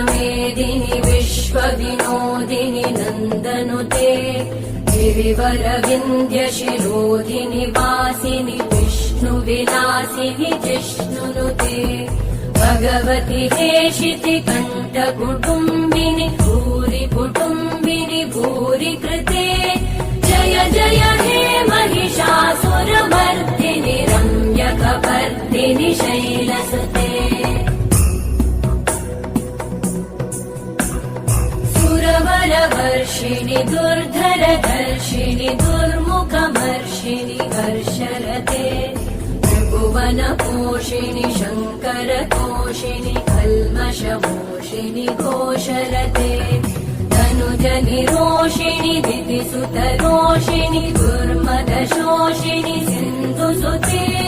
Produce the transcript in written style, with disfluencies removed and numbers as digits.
मेदिनि विश्वविनोदिनि नन्दनुते गिरिवरविन्द्यशिरोधिनि वासिनि विष्णुविलासिनि जिष्णुनुते भगवति हेशिति कण्ठकुटुम्बिनि भूरि कुटुम्बिनि भूरि कृते जय जय हे महिषासुरमर्दिनि रम्यकपर्दिनि शैलसुते सुरवरवर्षिणि दुर्धरधर्षिणि दुर्मुखमर्षिणि हर्षरते त्रिभुवनपोषिणि शङ्करतोषिणि कल्मषमोषिणि घोषरते तनुजनिरोषिणि दितिसुतरोषिणि दुर्मदशोषिणि सिन्धुसुते।